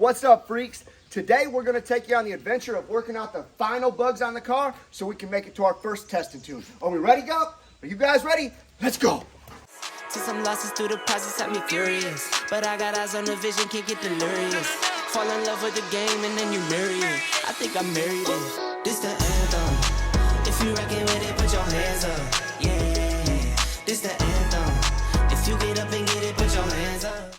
What's up, freaks? Today we're going to take you on the adventure of working out the final bugs on the car so we can make it to our first testing tune. Are we ready, go? Are you guys ready? Let's go! To some losses through the process had me furious, but I got eyes on the vision, can't get delirious. Fall in love with the game and then you marry it. I think I married it. This the anthem. If you rockin' with it, put your hands up. Yeah, this the anthem. If you get up and get it, put your hands up.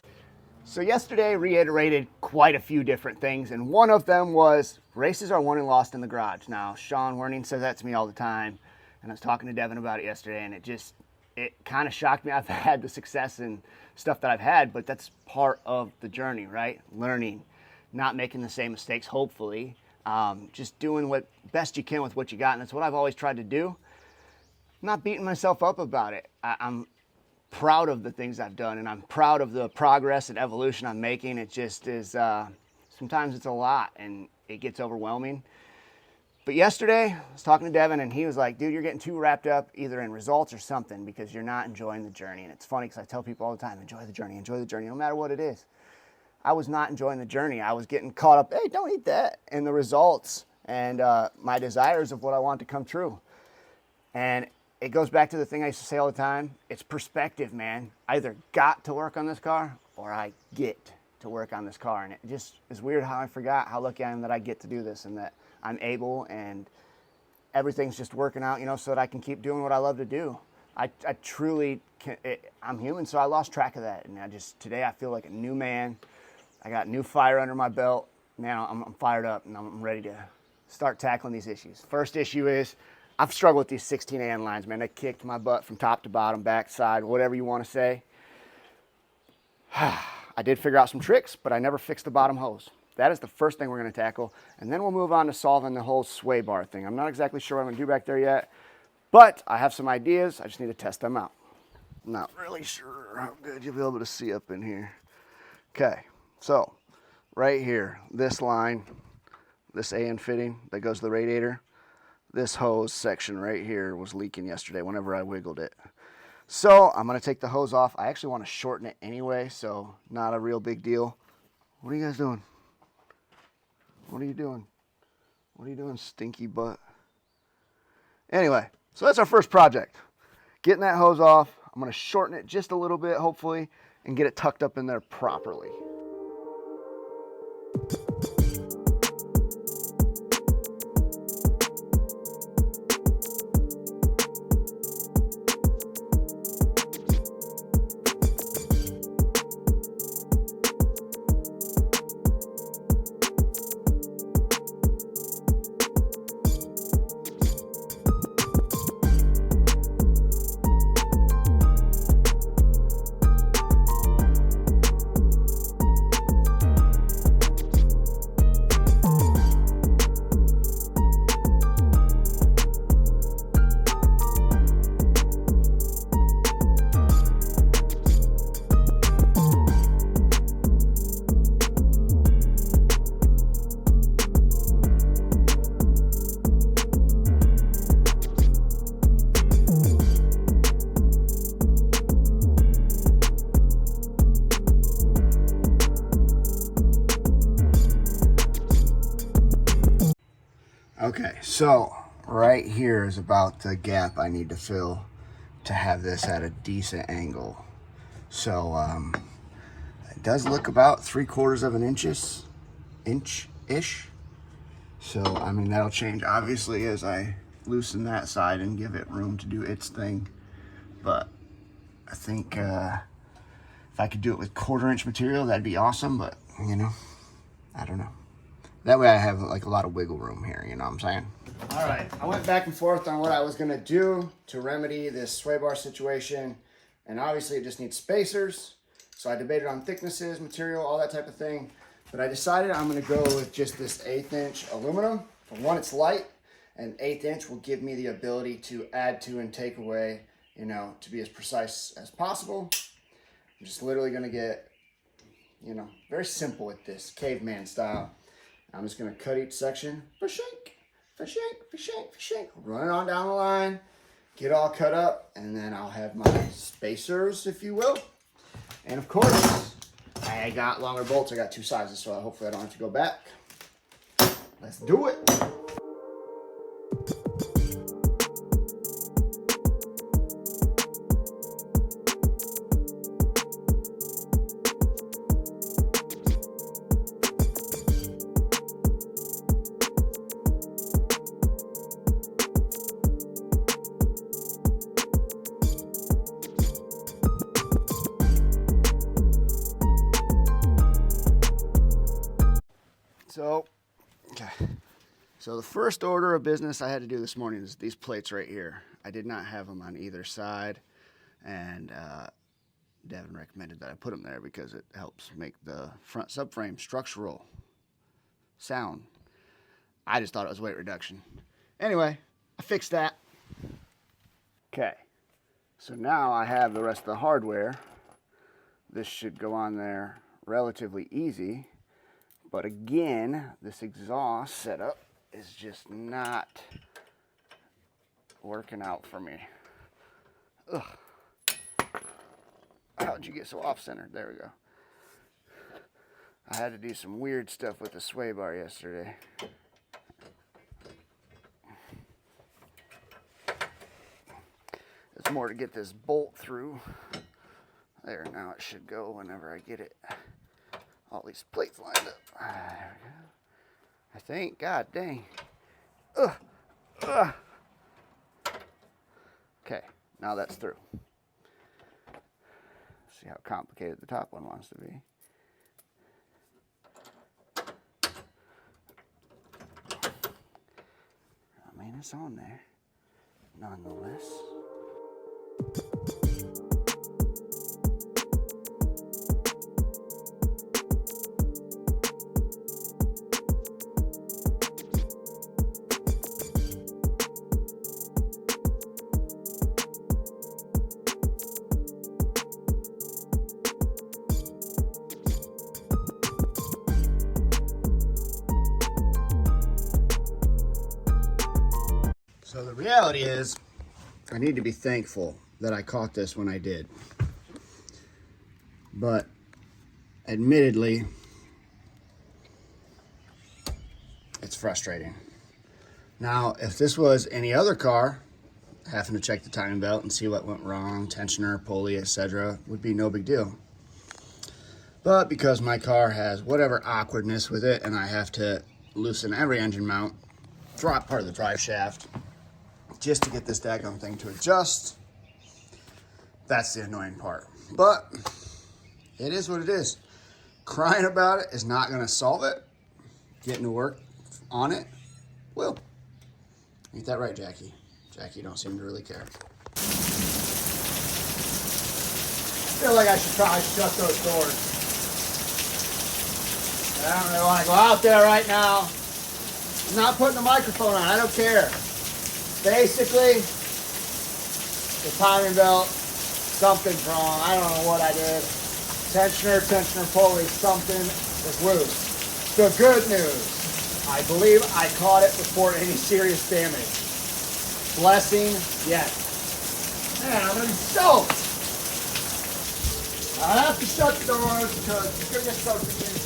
So yesterday reiterated quite a few different things, and one of them was races are won and lost in the garage. Now, Sean Werning says that to me all the time, and I was talking to Devin about it yesterday, and it kind of shocked me. I've had the success and stuff that I've had, but that's part of the journey, right? Learning, not making the same mistakes, hopefully, just doing what best you can with what you got, and that's what I've always tried to do. I'm not beating myself up about it. I'm proud of the things I've done, and I'm proud of the progress and evolution I'm making. It just is, sometimes it's a lot and it gets overwhelming. But yesterday, I was talking to Devin, and he was like, dude, you're getting too wrapped up either in results or something because you're not enjoying the journey. And it's funny because I tell people all the time, enjoy the journey, no matter what it is. I was not enjoying the journey. I was getting caught up, hey, don't eat that, in the results and my desires of what I want to come true. And it goes back to the thing I used to say all the time. It's perspective, man. I either got to work on this car or I get to work on this car. And it just is weird how I forgot how lucky I am that I get to do this and that I'm able and everything's just working out, so that I can keep doing what I love to do. I truly can. I'm human, so I lost track of that. And today I feel like a new man. I got new fire under my belt. Man, I'm fired up and I'm ready to start tackling these issues. First issue is I've struggled with these 16AN lines, man. They kicked my butt from top to bottom, back, side, whatever you want to say. I did figure out some tricks, but I never fixed the bottom hose. That is the first thing we're going to tackle. And then we'll move on to solving the whole sway bar thing. I'm not exactly sure what I'm going to do back there yet, but I have some ideas. I just need to test them out. I'm not really sure how good you'll be able to see up in here. Okay, so right here, this line, this AN fitting that goes to the radiator, this hose section right here was leaking yesterday whenever I wiggled it. So I'm going to take the hose off. I actually want to shorten it anyway, so not a real big deal. What are you guys doing? What are you doing? What are you doing, stinky butt? Anyway, so that's our first project. Getting that hose off. I'm going to shorten it just a little bit, hopefully, and get it tucked up in there properly. Okay, so right here is about the gap I need to fill to have this at a decent angle. So it does look about 3/4 of an inch-ish. So, I mean, that'll change obviously as I loosen that side and give it room to do its thing. But I think if I could do it with 1/4 inch material, that'd be awesome, but I don't know. That way I have like a lot of wiggle room here, you know what I'm saying? All right, I went back and forth on what I was gonna do to remedy this sway bar situation. And obviously it just needs spacers. So I debated on thicknesses, material, all that type of thing. But I decided I'm gonna go with just this 1/8 inch aluminum. For one, it's light, and 1/8 inch will give me the ability to add to and take away, to be as precise as possible. I'm just literally gonna get, very simple with this, caveman style. I'm just gonna cut each section, for-shank, run it on down the line, get all cut up, and then I'll have my spacers, if you will. And of course, I I got longer bolts. I got 2 sizes, so hopefully I don't have to go back. Let's do it. So the first order of business I had to do this morning is these plates right here. I did not have them on either side, and Devin recommended that I put them there because it helps make the front subframe structural sound. I just thought it was weight reduction. Anyway, I fixed that. Okay, so now I have the rest of the hardware. This should go on there relatively easy. But again, this exhaust setup is just not working out for me. Ugh. How'd you get so off-centered? There we go. I had to do some weird stuff with the sway bar yesterday. It's more to get this bolt through. There, now it should go whenever I get it. All these plates lined up. There we go. I think. God dang. Ugh. Ugh. Okay, now that's through. See how complicated the top one wants to be. I mean, it's on there, nonetheless. So the reality is, I need to be thankful that I caught this when I did. But admittedly, it's frustrating. Now, if this was any other car, having to check the timing belt and see what went wrong, tensioner, pulley, etc., would be no big deal. But because my car has whatever awkwardness with it and I have to loosen every engine mount, drop part of the drive shaft, just to get this daggone thing to adjust, that's the annoying part. But it is what it is. Crying about it is not going to solve it. Getting to work on it will. Ain't that right, Jackie? Jackie don't seem to really care. I feel like I should probably shut those doors. I don't really want to go out there right now. I'm not putting the microphone on. I don't care. Basically, the timing belt, something's wrong. I don't know what I did. Tensioner, pulley, something is loose. The good news, I believe I caught it before any serious damage. Blessing, yes. Man, I'm gonna be soaked. I have to shut the doors because it's gonna get soaked again.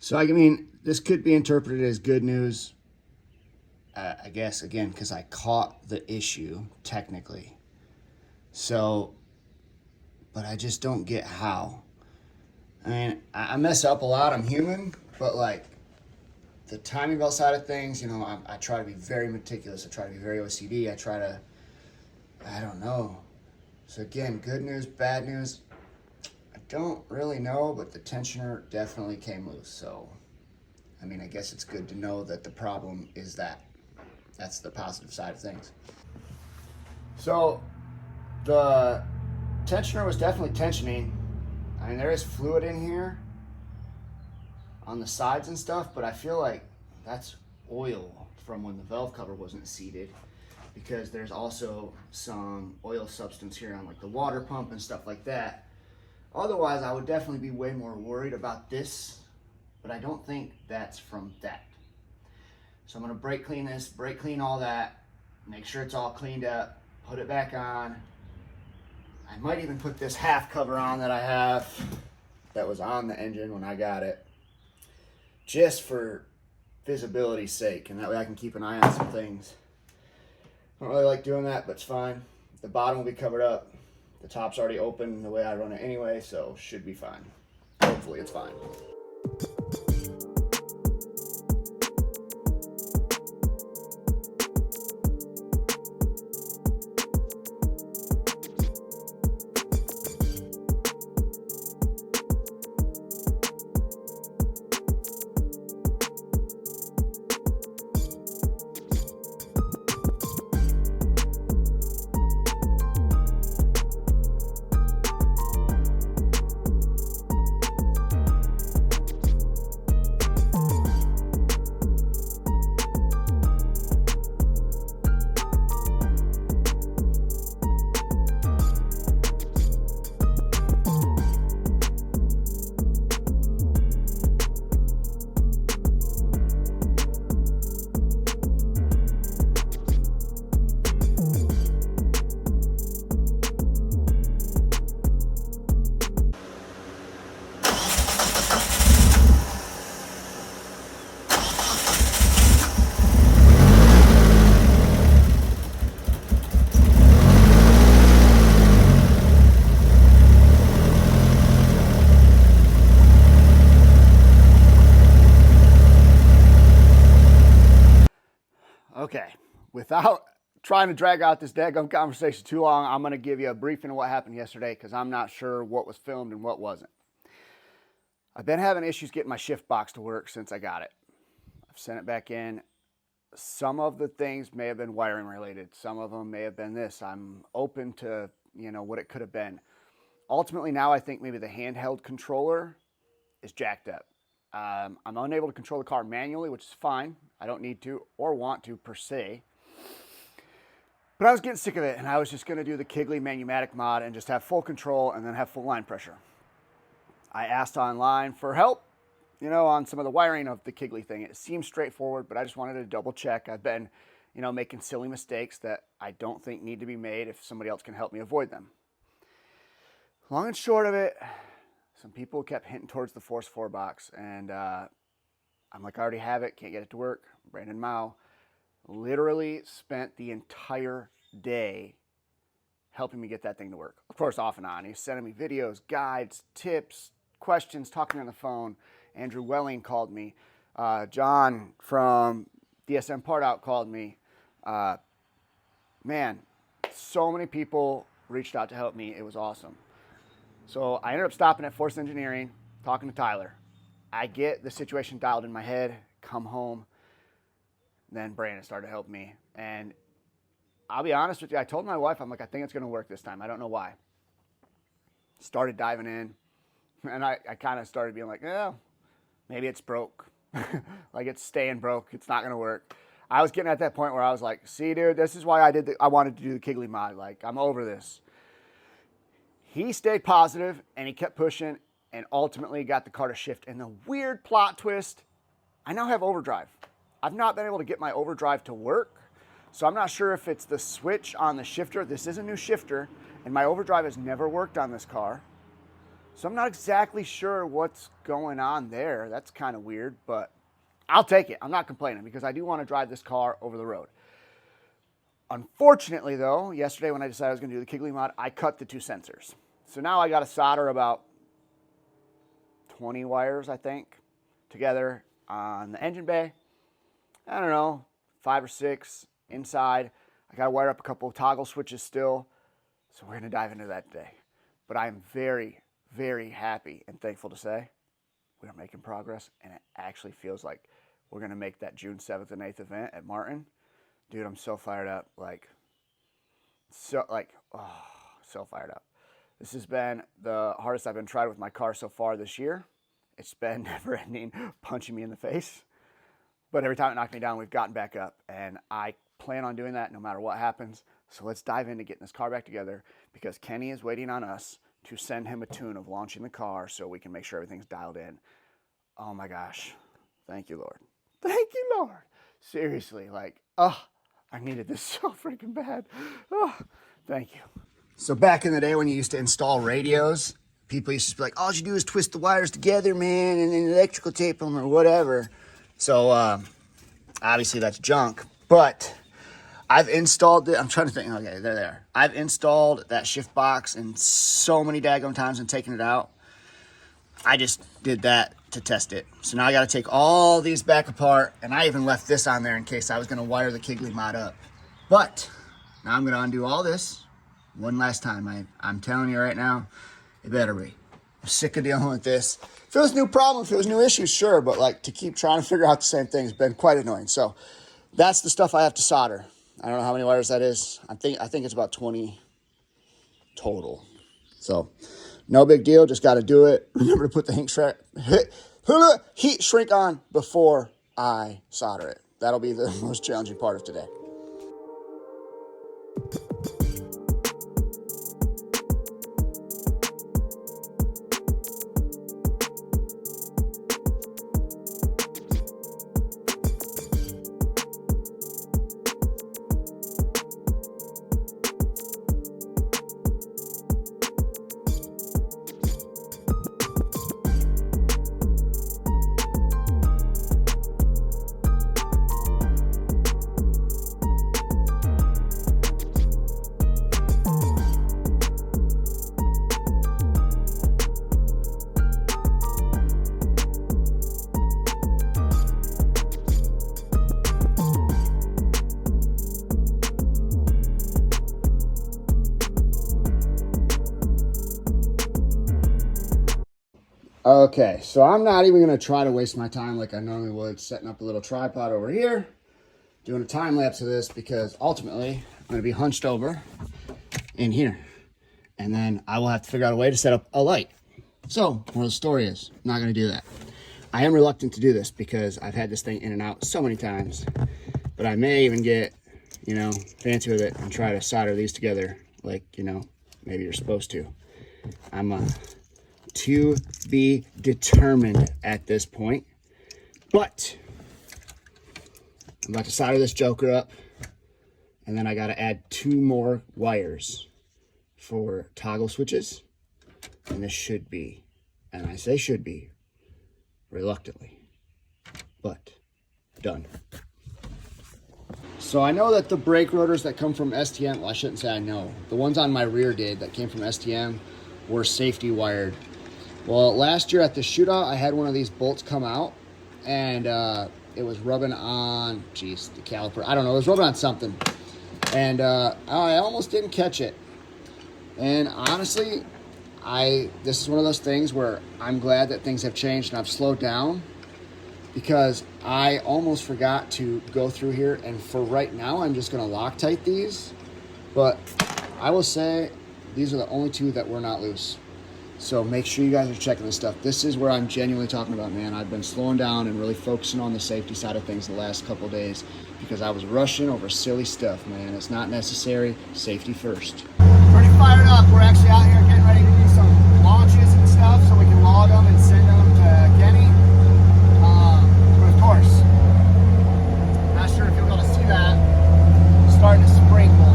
So, I mean, this could be interpreted as good news, I guess, again, because I caught the issue, technically. So, but I just don't get how. I mean, I mess up a lot, I'm human, but like, the timing belt side of things, you know, I try to be very meticulous, I try to be very OCD, I try to I don't know. So again, good news, bad news. I don't really know, but the tensioner definitely came loose. So, I mean, I guess it's good to know that the problem is that. That's the positive side of things. So, the tensioner was definitely tensioning. I mean, there is fluid in here on the sides and stuff, but I feel like that's oil from when the valve cover wasn't seated, because there's also some oil substance here on like the water pump and stuff like that. Otherwise, I would definitely be way more worried about this, but I don't think that's from that. So I'm gonna brake clean this, brake clean all that, make sure it's all cleaned up, put it back on. I might even put this half cover on that I have that was on the engine when I got it, just for visibility's sake, and that way I can keep an eye on some things. I don't really like doing that, but it's fine. The bottom will be covered up. The top's already open the way I run it anyway, so should be fine. Hopefully it's fine. Okay, without trying to drag out this daggum conversation too long, I'm going to give you a briefing of what happened yesterday, because I'm not sure what was filmed and what wasn't. I've been having issues getting my shift box to work since I got it. I've sent it back in. Some of the things may have been wiring related. Some of them may have been this. I'm open to, what it could have been. Ultimately, now I think maybe the handheld controller is jacked up. I'm unable to control the car manually, which is fine. I don't need to or want to per se. But I was getting sick of it, and I was just going to do the Kigley Manumatic mod and just have full control and then have full line pressure. I asked online for help, on some of the wiring of the Kigley thing. It seems straightforward, but I just wanted to double check. I've been, making silly mistakes that I don't think need to be made if somebody else can help me avoid them. Long and short of it, some people kept hinting towards the Force 4 box, and I'm like, I already have it, can't get it to work. Brandon Mao literally spent the entire day helping me get that thing to work. Of course, off and on. He's sending me videos, guides, tips, questions, talking on the phone. Andrew Welling called me. John from DSM Part Out called me. Man, so many people reached out to help me. It was awesome. So I ended up stopping at Force Engineering, talking to Tyler. I get the situation dialed in my head, come home. Then Brandon started to help me. And I'll be honest with you, I told my wife, I'm like, I think it's going to work this time. I don't know why. Started diving in. And I kind of started being like, maybe it's broke. Like, it's staying broke. It's not going to work. I was getting at that point where I was like, see, dude, this is why I wanted to do the Kigley mod. Like, I'm over this. He stayed positive, and he kept pushing, and ultimately got the car to shift. And the weird plot twist, I now have overdrive. I've not been able to get my overdrive to work, so I'm not sure if it's the switch on the shifter. This is a new shifter, and my overdrive has never worked on this car. So I'm not exactly sure what's going on there. That's kind of weird, but I'll take it. I'm not complaining, because I do want to drive this car over the road. Unfortunately, though, yesterday when I decided I was going to do the Kigley mod, I cut the two sensors. So now I got to solder about 20 wires, I think, together on the engine bay. I don't know, 5 or 6 inside. I got to wire up a couple of toggle switches still, so we're going to dive into that today. But I am very, very happy and thankful to say we are making progress, and it actually feels like we're going to make that June 7th and 8th event at Martin. Dude, I'm so fired up. So fired up. This has been the hardest I've been tried with my car so far this year. It's been never ending, punching me in the face. But every time it knocked me down, we've gotten back up. And I plan on doing that no matter what happens. So let's dive into getting this car back together, because Kenny is waiting on us to send him a tune of launching the car so we can make sure everything's dialed in. Oh my gosh. Thank you, Lord. Thank you, Lord. Seriously, I needed this so freaking bad. Oh, thank you. So back in the day when you used to install radios, people used to be like, all you do is twist the wires together, man, and then electrical tape them or whatever. So obviously that's junk, but I've installed it. I'm trying to think. Okay, they're there. I've installed that shift box in so many daggone times and taken it out. I just did that to test it. So now I got to take all these back apart, and I even left this on there in case I was going to wire the Kigley mod up. But now I'm going to undo all this one last time. I'm telling you right now, it better be. I'm sick of dealing with this. If it was a new problem, if it was new issues, sure, but to keep trying to figure out the same thing has been quite annoying. So that's the stuff I have to solder. I don't know how many wires that is. I think it's about 20 total. So no big deal, just got to do it. Remember to put the heat shrink on before I solder it. That'll be the most challenging part of today. Okay, so I'm not even going to try to waste my time like I normally would, setting up a little tripod over here, doing a time lapse of this, because ultimately I'm going to be hunched over in here, and then I will have to figure out a way to set up a light. So, where the story is, I'm not going to do that. I am reluctant to do this because I've had this thing in and out so many times, but I may even get, fancy with it and try to solder these together like, maybe you're supposed to. I'm to be determined at this point, but I'm about to solder this joker up, and then I got to add 2 more wires for toggle switches, and this should be, and I say should be reluctantly, but done. So I know that the brake rotors that come from STM, well, I shouldn't say I know, the ones on my rear that came from STM were safety wired. Well, last year at the shootout, I had one of these bolts come out, and it was rubbing on, the caliper. I don't know, it was rubbing on something. And I almost didn't catch it. And honestly, this is one of those things where I'm glad that things have changed and I've slowed down, because I almost forgot to go through here. And for right now, I'm just going to Loctite these. But I will say these are the only 2 that were not loose. So make sure you guys are checking this stuff. This is where I'm genuinely talking about, man. I've been slowing down and really focusing on the safety side of things the last couple of days, because I was rushing over silly stuff, man. It's not necessary. Safety first. Pretty fired up. We're actually out here getting ready to do some launches and stuff so we can log them and send them to Kenny. But of course, not sure if you'll be able to see that. It's starting to sprinkle.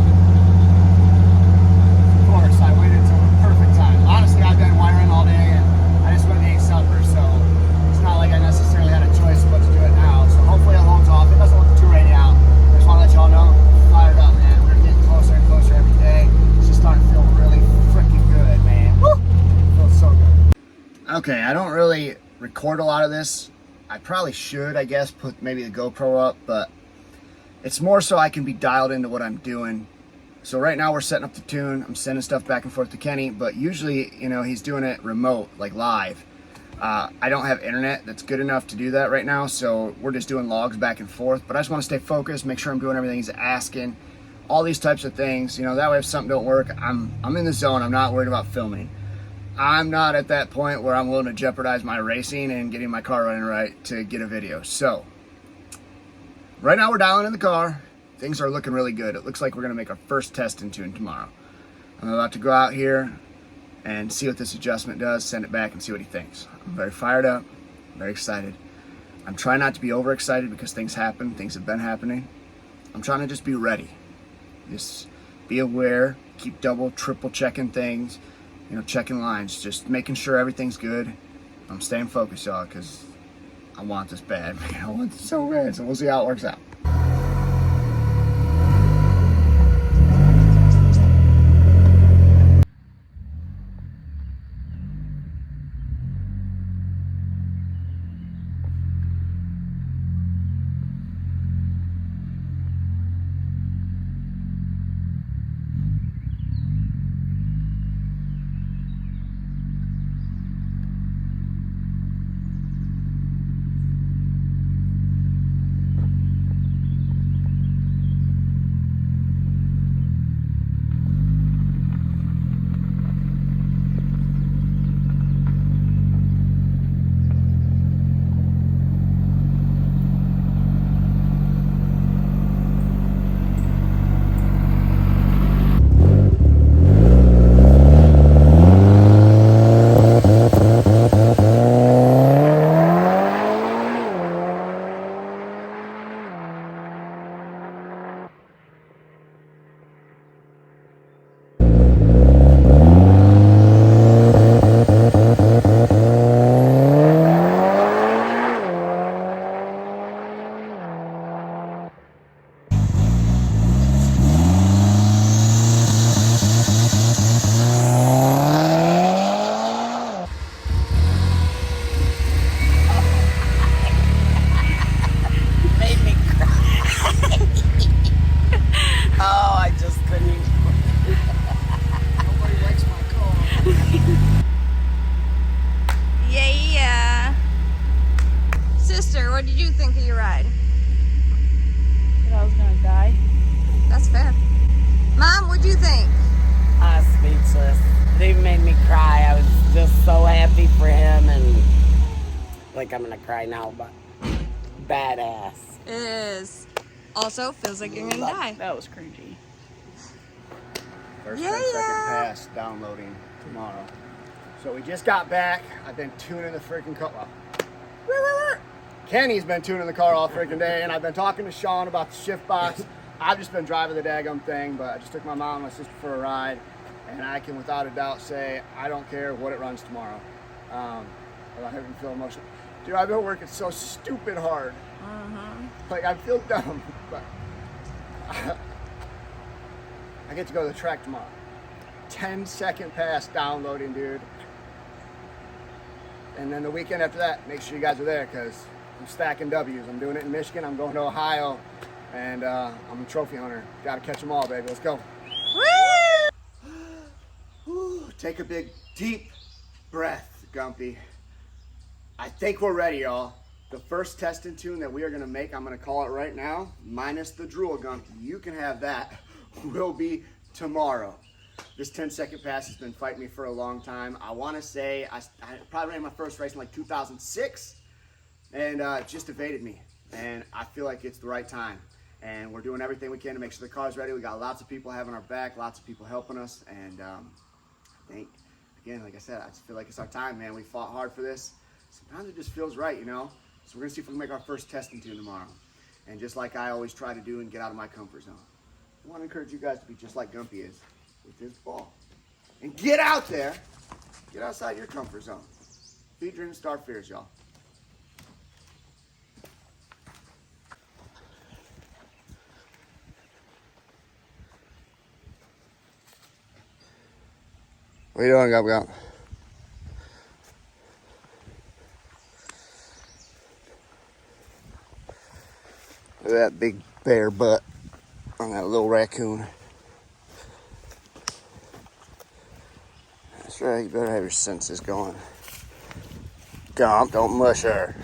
Of course, I waited until the perfect time. Honestly, I've been wiring all day, and I just went to eat supper, so it's not like I necessarily had a choice but to do it now. So hopefully it holds off. It doesn't look too rainy out. I just want to let y'all know, fired up, man. We're getting closer and closer every day. It's just starting to feel really freaking good, man. Woo! It feels so good. Okay, I don't really record a lot of this. I probably should, I guess, put maybe the GoPro up, but It's more so I can be dialed into what I'm doing. So right now we're setting up the tune. I'm sending stuff back and forth to Kenny, but usually, you know, he's doing it remote, like live. I don't have internet that's good enough to do that right now, so we're just doing logs back and forth. But I just want to stay focused, make sure I'm doing everything he's asking, all these types of things. You know, that way if something don't work, I'm in the zone. I'm not worried about filming. I'm not at that point where I'm willing to jeopardize my racing and getting my car running right to get a video. So right now we're dialing in the car. Things are looking really good. It looks like we're gonna make our first test in tune tomorrow. I'm about to go out here and see what this adjustment does, send it back and see what he thinks. I'm very fired up, very excited. I'm trying not to be overexcited because things happen, things have been happening. I'm trying to just be ready. Just be aware, keep double, triple checking things, you know, checking lines, just making sure everything's good. I'm staying focused, y'all, because I want this bad, man. I want this so bad, so we'll see how it works out. What did you think of your ride? That I was gonna die. That's fair. Mom, what'd you think? I was speechless. They made me cry. I was just so happy for him, and like I'm gonna cry now, but badass. It is. Also, feels like you're gonna die. That was cringy. First Yeah, 10-second yeah. pass downloading tomorrow. So we just got back. I've been tuning the freaking car. Well, Kenny's been tuning the car all freaking day, and I've been talking to Sean about the shift box. I've just been driving the daggum thing, but I just took my mom and my sister for a ride, and I can without a doubt say I don't care what it runs tomorrow. Without having to feel emotional. Dude, I've been working so stupid hard. Like, I feel dumb, but I get to go to the track tomorrow. 10-second pass downloading, dude. And then the weekend after that, make sure you guys are there, because I'm stacking W's. I'm doing it in Michigan, I'm going to Ohio, and I'm a trophy hunter. Gotta catch them all, baby. Let's go. Woo! Take a big, deep breath, Gumpy. I think we're ready, y'all. The first test and tune that we are gonna make, I'm gonna call it right now, minus the drool, Gumpy. You can have that, will be tomorrow. This 10-second pass has been fighting me for a long time. I wanna say, I probably ran my first race in like 2006, and it just evaded me. And I feel like it's the right time. And we're doing everything we can to make sure the car's ready. We got lots of people having our back, lots of people helping us, and I think, again, like I said, I just feel like it's our time, man. We fought hard for this. Sometimes it just feels right, you know? So we're gonna see if we can make our first testing tune tomorrow. And just like I always try to do and get out of my comfort zone. I wanna encourage you guys to be just like Gumpy is with his ball. And get out there, get outside your comfort zone. Feed dreams, start fears, y'all. What are you doing, Gump? Look at that big bare butt on that little raccoon. That's right, you better have your senses going. Gump, don't mush her.